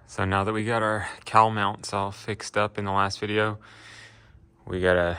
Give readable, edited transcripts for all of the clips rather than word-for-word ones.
So now that we got our cowl mounts all fixed up in the last video, we got a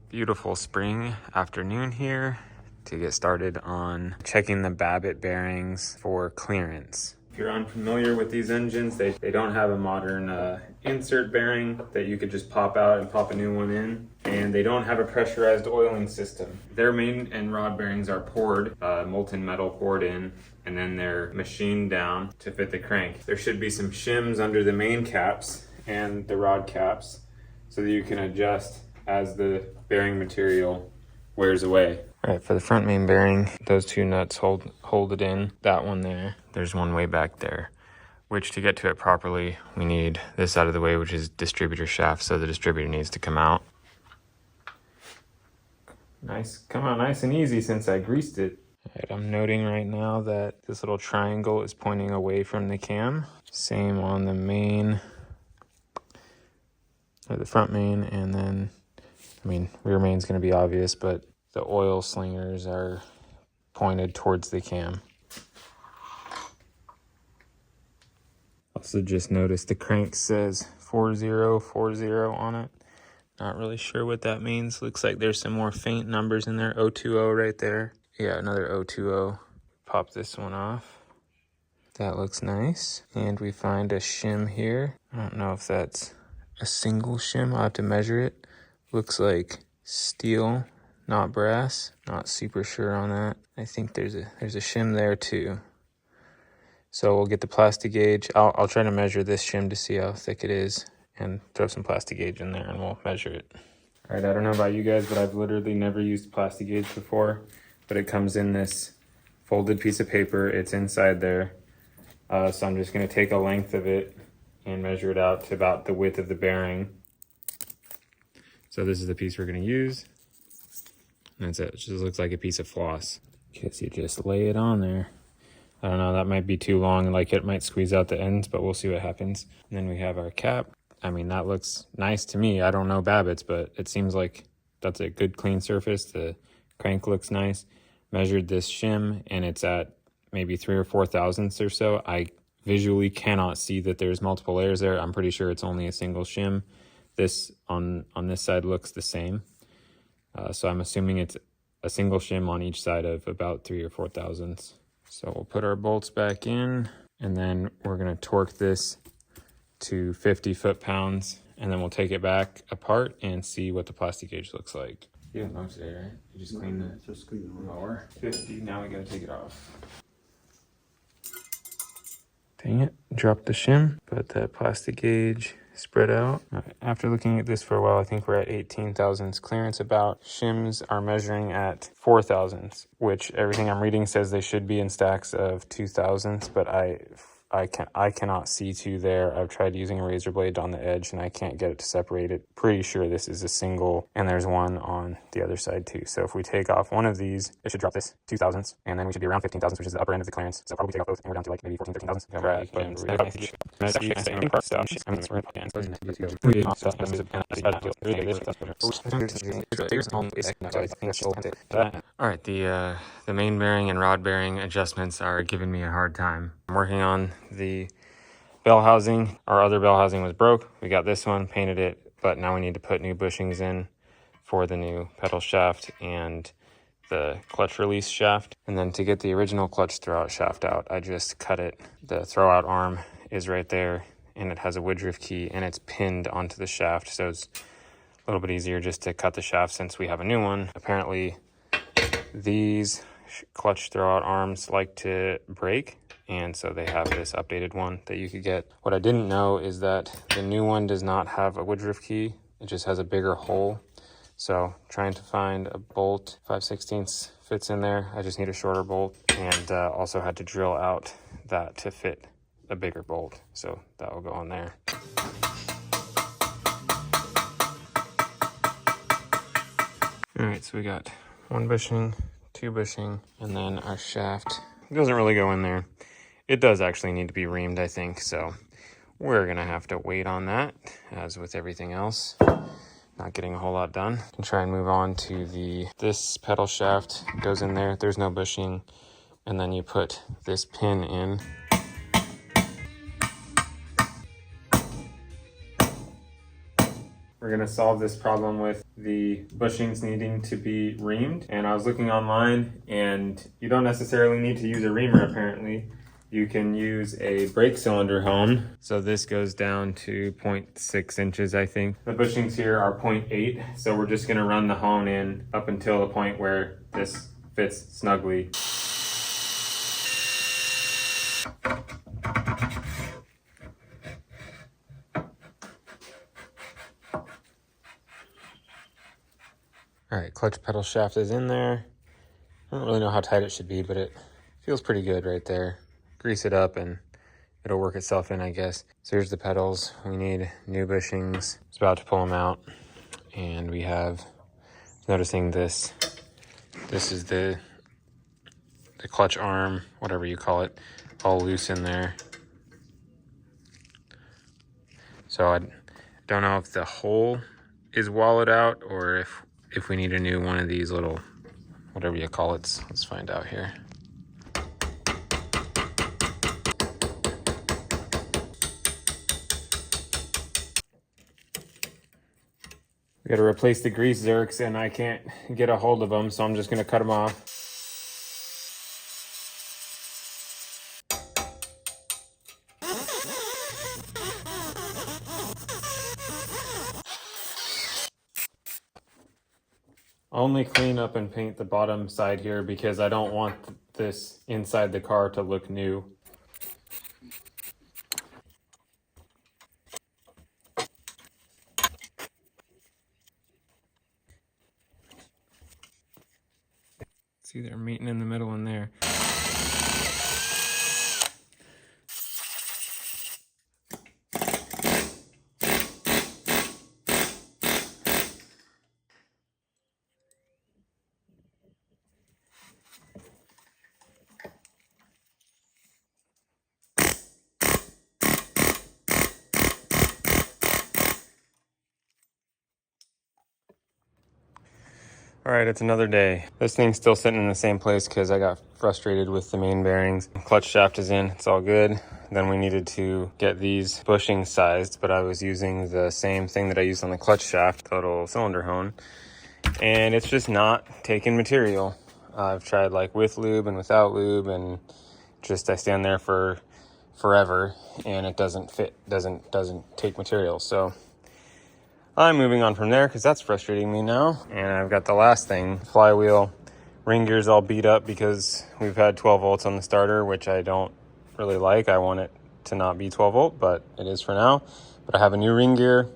beautiful spring afternoon here to get started on checking the Babbit bearings for clearance. If you're unfamiliar with these engines, they don't have a modern insert bearing that you could just pop out and pop a new one in. And they don't have a pressurized oiling system. Their main and rod bearings are poured, molten metal poured in, and then they're machined down to fit the crank. There should be some shims under the main caps and the rod caps so that you can adjust as the bearing material wears away. All right, for the front main bearing, those two nuts hold it in. That one there, there's one way back there, which to get to it properly, we need this out of the way, which is distributor shaft, so the distributor needs to come out. Nice, come out nice and easy since I greased it. All right, I'm noting right now that this little triangle is pointing away from the cam. Same on the main, or the front main, and then, I mean, rear main's gonna be obvious, but the oil slingers are pointed towards the cam. Also just noticed the crank says 4040 on it. Not really sure what that means. Looks like there's some more faint numbers in there. 020 right there. Yeah, another 020. Pop this one off. That looks nice. And we find a shim here. I don't know if that's a single shim. I'll have to measure it. Looks like steel, not brass. Not super sure on that. I think there's a shim there too. So we'll get the plastic gauge. I'll try to measure this shim to see how thick it is and throw some plastic gauge in there and we'll measure it. All right, I don't know about you guys, but I've literally never used plastic gauge before, but it comes in this folded piece of paper. It's inside there. So I'm just gonna take a length of it and measure it out to about the width of the bearing. So this is the piece we're gonna use. And that's it. It just looks like a piece of floss. Guess you just lay it on there. I don't know, that might be too long, like it might squeeze out the ends, but we'll see what happens. And then we have our cap. I mean, that looks nice to me. I don't know Babbits, but it seems like that's a good clean surface. The crank looks nice. Measured this shim and it's at maybe 3 or 4 thousandths or so. I visually cannot see that there's multiple layers there. I'm pretty sure it's only a single shim. This on this side looks the same. So I'm assuming it's a single shim on each side of about 3 or 4 thousandths. So we'll put our bolts back in and then we're gonna torque this to 50 foot-pounds and then we'll take it back apart and see what the plastic gauge looks like. You don't know today, right? You just clean the mower. 50, now we gotta take it off. Dang it, dropped the shim, but that plastic gauge spread out. Right, after looking at this for a while, I think we're at 18 thousandths clearance about. Shims are measuring at 4 thousandths, which everything I'm reading says they should be in stacks of 2 thousandths, but I cannot see 2 there. I've tried using a razor blade on the edge and I can't get it to separate it. Pretty sure this is a single and there's one on the other side too. So if we take off one of these, it should drop this 2 thousandths and then we should be around 15 thousandths, which is the upper end of the clearance. So probably take off both and we're down to like maybe 14, 13 thousandths. All right, the main bearing and rod bearing adjustments are giving me a hard time. I'm working on the bell housing. Our other bell housing was broke. We got this one, painted it, but now we need to put new bushings in for the new pedal shaft and the clutch release shaft. And then to get the original clutch throwout shaft out, I just cut it. The throwout arm is right there and it has a woodruff key and it's pinned onto the shaft. So it's a little bit easier just to cut the shaft since we have a new one. Apparently these clutch throwout arms like to break, and so they have this updated one that you could get. What I didn't know is that the new one does not have a woodruff key. It just has a bigger hole. So trying to find a bolt 5/16 fits in there. I just need a shorter bolt, and also had to drill out that to fit a bigger bolt. So that will go on there. All right, so we got 1 bushing, 2 bushing, and then our shaft. It doesn't really go in there. It does actually need to be reamed, I think, so we're gonna have to wait on that, as with everything else. Not getting a whole lot done. And try and move on to this pedal shaft goes in there. There's no bushing, and then you put this pin in. We're gonna solve this problem with the bushings needing to be reamed. And I was looking online, and you don't necessarily need to use a reamer apparently. You can use a brake cylinder hone. So this goes down to 0.6 inches, I think. The bushings here are 0.8, so we're just gonna run the hone in up until the point where this fits snugly. All right, clutch pedal shaft is in there. I don't really know how tight it should be, but it feels pretty good right there. Grease it up and it'll work itself in, I guess. So here's the pedals. We need new bushings. It's about to pull them out. And we have, noticing this. This is the clutch arm, whatever you call it, all loose in there. So I don't know if the hole is walled out or if we need a new one of these little, whatever you call it. Let's find out here. We got to replace the grease zerks, and I can't get a hold of them, so I'm just going to cut them off. Only clean up and paint the bottom side here because I don't want this inside the car to look new. See, they're meeting in the middle in there. All right, it's another day. This thing's still sitting in the same place because I got frustrated with the main bearings. Clutch shaft is in, it's all good. Then we needed to get these bushings sized, but I was using the same thing that I used on the clutch shaft, the little cylinder hone, and it's just not taking material. I've tried like with lube and without lube, and just I stand there for forever and it doesn't fit, doesn't take material. So I'm moving on from there because that's frustrating me now. And I've got the last thing, flywheel. Ring gear's all beat up because we've had 12 volts on the starter, which I don't really like. I want it to not be 12 volt, but it is for now. But I have a new ring gear,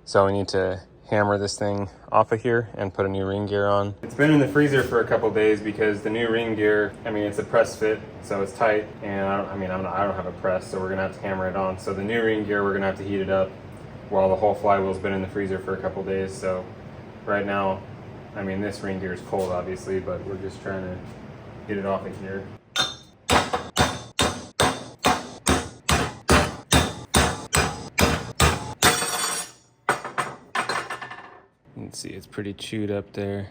so we need to hammer this thing off of here and put a new ring gear on. It's been in the freezer for a couple days because the new ring gear, I mean, it's a press fit, so it's tight, and I don't have a press, so we're gonna have to hammer it on. So the new ring gear, we're gonna have to heat it up while the whole flywheel's been in the freezer for a couple days. So right now, I mean, this ring gear is cold obviously, but we're just trying to get it off of here. You can see it's pretty chewed up there.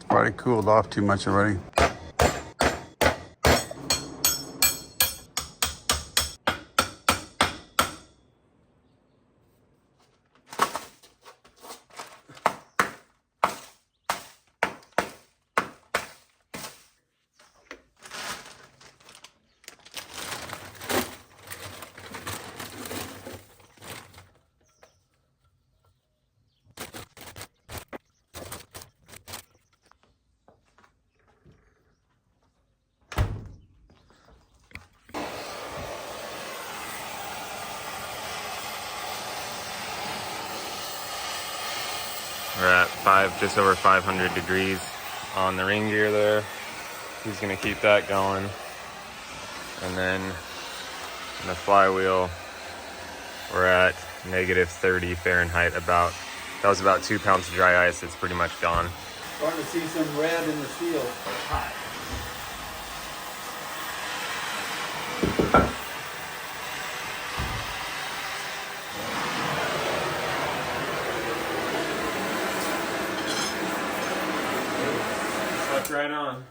Probably cooled off too much already. We're at just over 500 degrees on the ring gear there. He's gonna keep that going. And then in the flywheel, we're at negative 30 Fahrenheit. That was about 2 pounds of dry ice. It's pretty much gone. Starting to see some red in the steel. Hot. Slept right on.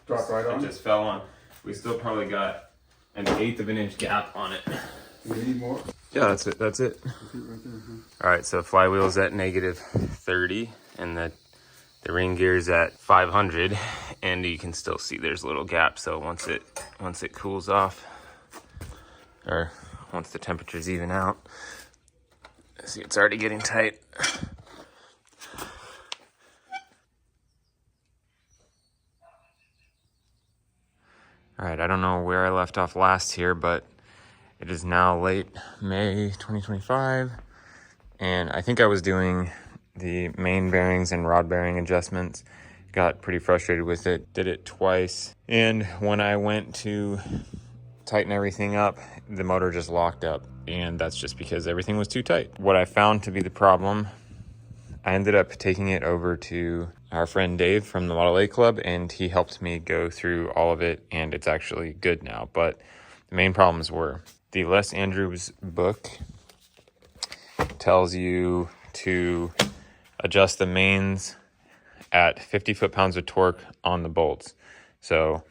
Drop right on. It just fell on. We still probably got an 1/8 of an inch gap on it. Do we need more? Yeah, that's it. That's it. Right there, huh? All right, so flywheel's at negative 30, and the ring gear's at 500, and you can still see there's a little gap. So once it cools off, or once the temperatures even out, see it's already getting tight. All right, I don't know where I left off last here, but it is now late May 2025, and I think I was doing the main bearings and rod bearing adjustments. Got pretty frustrated with it, did it twice, and when I went to tighten everything up, the motor just locked up, and that's just because everything was too tight. What I found to be the problem, I ended up taking it over to our friend Dave from the Model A Club, and he helped me go through all of it, and it's actually good now. But the main problems were the Les Andrews book tells you to adjust the mains at 50 foot-pounds of torque on the bolts. So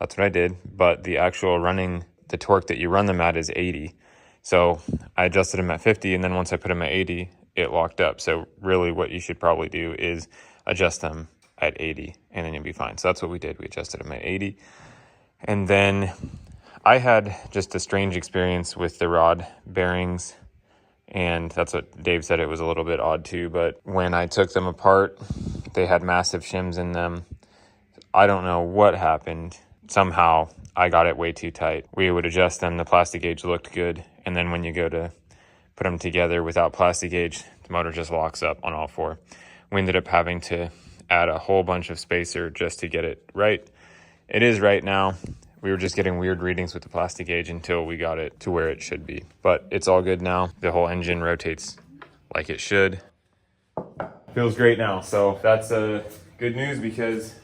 that's what I did, but the actual the torque that you run them at is 80. So I adjusted them at 50, and then once I put them at 80, it locked up. So really what you should probably do is adjust them at 80, and then you'll be fine. So that's what we did. We adjusted them at 80. And then I had just a strange experience with the rod bearings, and that's what Dave said. It was a little bit odd too, but when I took them apart, they had massive shims in them. I don't know what happened. Somehow I got it way too tight. We would adjust them, the plastic gauge looked good, and then when you go to put them together without plastic gauge, the motor just locks up on all four. We ended up having to add a whole bunch of spacer just to get it right. It is right now. We were just getting weird readings with the plastic gauge until we got it to where it should be. But it's all good now. The whole engine rotates like it should. Feels great now. So that's good news, because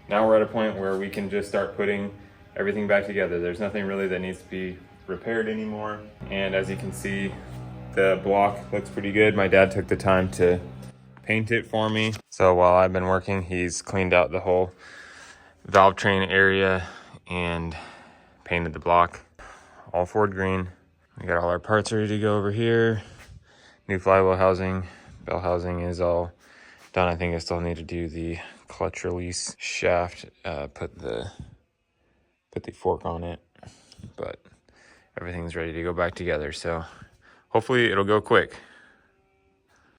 now we're at a point where we can just start putting everything back together. There's nothing really that needs to be repaired anymore. And as you can see, the block looks pretty good. My dad took the time to paint it for me. So while I've been working, he's cleaned out the whole valve train area and painted the block all Ford green. We got all our parts ready to go over here. New flywheel housing, bell housing is all done. I think I still need to do the clutch release shaft, put the fork on it, but everything's ready to go back together. So hopefully it'll go quick.